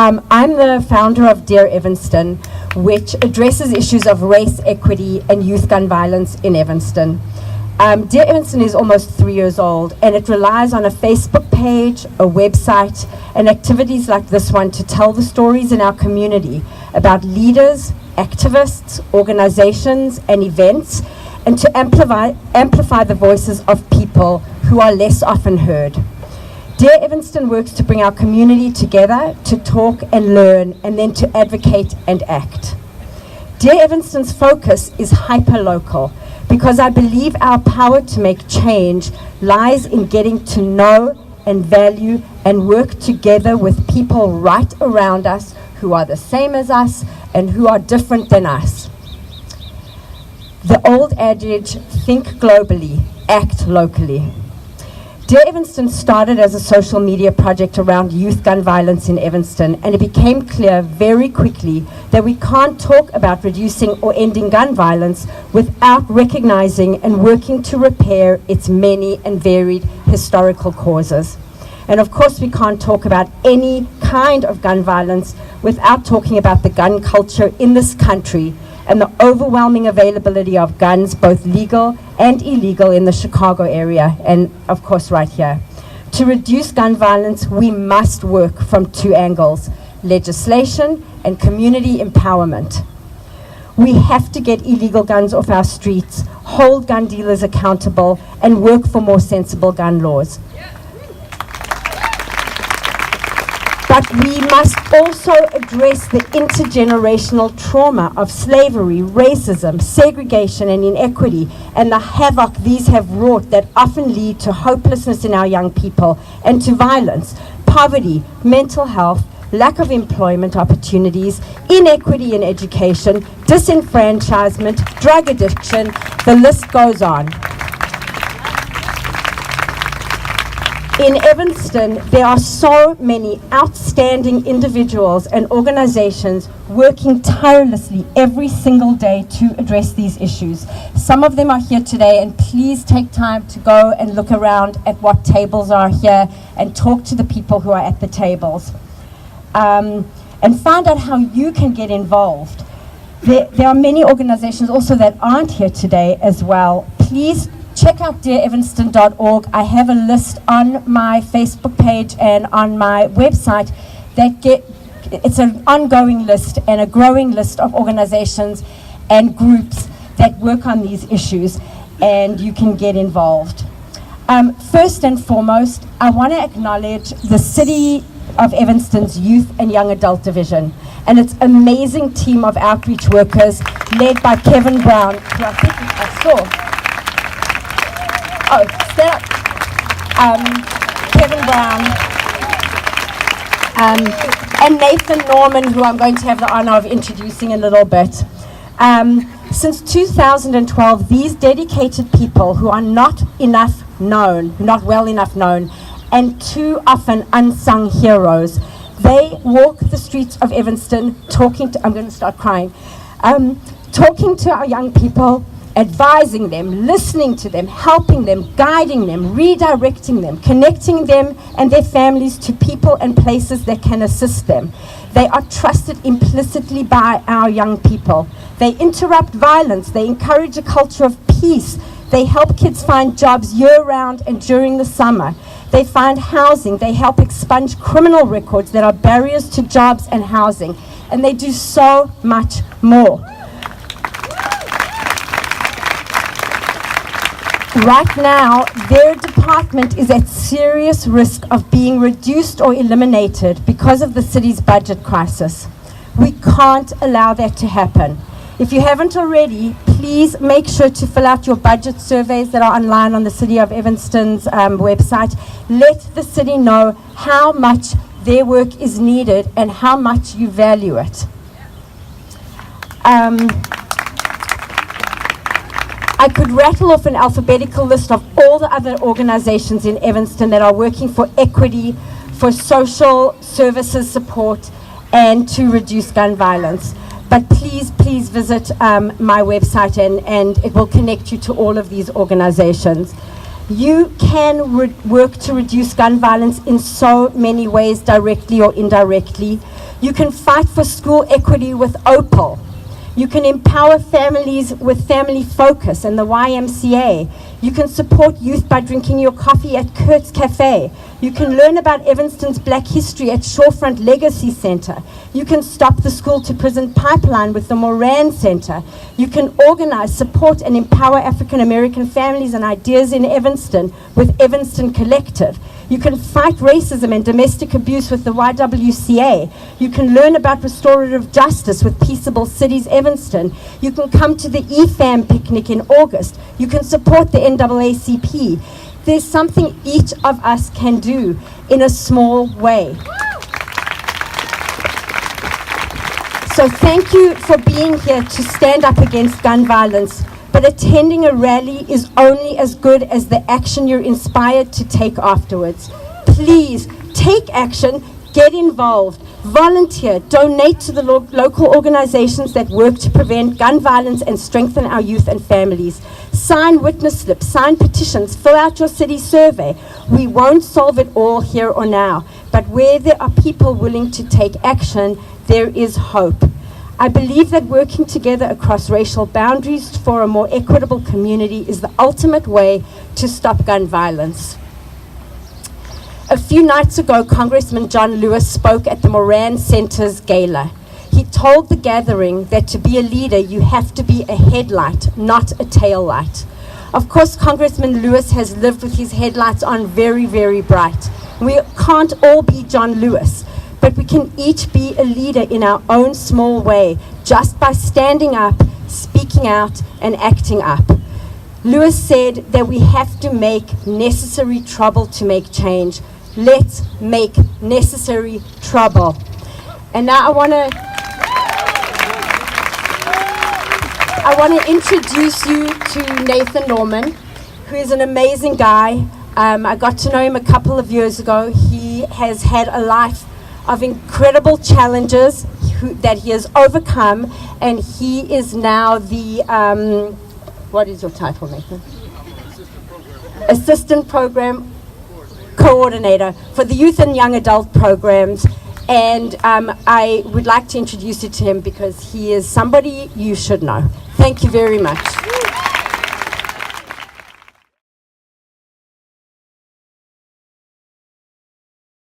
I'm the founder of Dear Evanston, which addresses issues of race, equity, and youth gun violence in Evanston. Dear Evanston is almost 3 years old, and it relies on a Facebook page, a website, and activities like this one to tell the stories in our community about leaders, activists, organizations, and events, and to amplify the voices of people who are less often heard. Dear Evanston works to bring our community together to talk and learn, and then to advocate and act. Dear Evanston's focus is hyper-local, because I believe our power to make change lies in getting to know and value and work together with people right around us who are the same as us and who are different than us. The old adage, think globally, act locally. Dear Evanston started as a social media project around youth gun violence in Evanston, and it became clear very quickly that we can't talk about reducing or ending gun violence without recognizing and working to repair its many and varied historical causes. And of course, we can't talk about any kind of gun violence without talking about the gun culture in this country and the overwhelming availability of guns, both legal and illegal, in the Chicago area, and of course right here. To reduce gun violence, we must work from two angles: legislation and community empowerment. We have to get illegal guns off our streets, hold gun dealers accountable, and work for more sensible gun laws. But we must also address the intergenerational trauma of slavery, racism, segregation, and inequity, and the havoc these have wrought that often lead to hopelessness in our young people and to violence, poverty, mental health, lack of employment opportunities, inequity in education, disenfranchisement, drug addiction, the list goes on. In Evanston, there are so many outstanding individuals and organizations working tirelessly every single day to address these issues. Some of them are here today, and please take time to go and look around at what tables are here and talk to the people who are at the tables. And find out how you can get involved. There are many organizations also that aren't here today as well. Please check out dearevanston.org. I have a list on my Facebook page and on my website it's an ongoing list and a growing list of organizations and groups that work on these issues, and you can get involved. First and foremost, I want to acknowledge the City of Evanston's Youth and Young Adult Division and its amazing team of outreach workers led by Kavin, who I think I saw. Oh, stand up. Kevin Brown, and Nathan Norman, who I'm going to have the honor of introducing in a little bit. Since 2012, these dedicated people who are not well enough known, and too often unsung heroes, they walk the streets of Evanston talking to our young people, advising them, listening to them, helping them, guiding them, redirecting them, connecting them and their families to people and places that can assist them. They are trusted implicitly by our young people. They interrupt violence. They encourage a culture of peace. They help kids find jobs year-round and during the summer. They find housing. They help expunge criminal records that are barriers to jobs and housing. And they do so much more. Right now, their department is at serious risk of being reduced or eliminated because of the city's budget crisis. We can't allow that to happen. If you haven't already, please make sure to fill out your budget surveys that are online on the City of Evanston's website. Let the city know how much their work is needed and how much you value it. I could rattle off an alphabetical list of all the other organizations in Evanston that are working for equity, for social services support, and to reduce gun violence. But please visit my website and it will connect you to all of these organizations. You can work to reduce gun violence in so many ways, directly or indirectly. You can fight for school equity with Opal. You can empower families with Family Focus and the YMCA. You can support youth by drinking your coffee at Kurt's Cafe. You can learn about Evanston's Black history at Shorefront Legacy Center. You can stop the school to prison pipeline with the Moran Center. You can organize, support, and empower African American families and ideas in Evanston with Evanston Collective. You can fight racism and domestic abuse with the YWCA. You can learn about restorative justice with Peaceable Cities Evanston. You can come to the EFAM picnic in August. You can support the NAACP. There's something each of us can do in a small way. So thank you for being here to stand up against gun violence. But attending a rally is only as good as the action you're inspired to take afterwards. Please take action, get involved, volunteer, donate to the local organizations that work to prevent gun violence and strengthen our youth and families. Sign witness slips, sign petitions, fill out your city survey. We won't solve it all here or now, but where there are people willing to take action, there is hope. I believe that working together across racial boundaries for a more equitable community is the ultimate way to stop gun violence. A few nights ago, Congressman John Lewis spoke at the Moran Center's gala. He told the gathering that to be a leader, you have to be a headlight, not a tail light. Of course, Congressman Lewis has lived with his headlights on very, very bright. We can't all be John Lewis, but we can each be a leader in our own small way, just by standing up, speaking out, and acting up. Lewis said that we have to make necessary trouble to make change. Let's make necessary trouble. And now I want to introduce you to Nathan Norman, who is an amazing guy. I got to know him a couple of years ago. He has had a life of incredible challenges that he has overcome, and he is now the, what is your title, Nathan? Assistant Program Coordinator for the Youth and Young Adult Programs. And I would like to introduce you to him because he is somebody you should know. Thank you very much.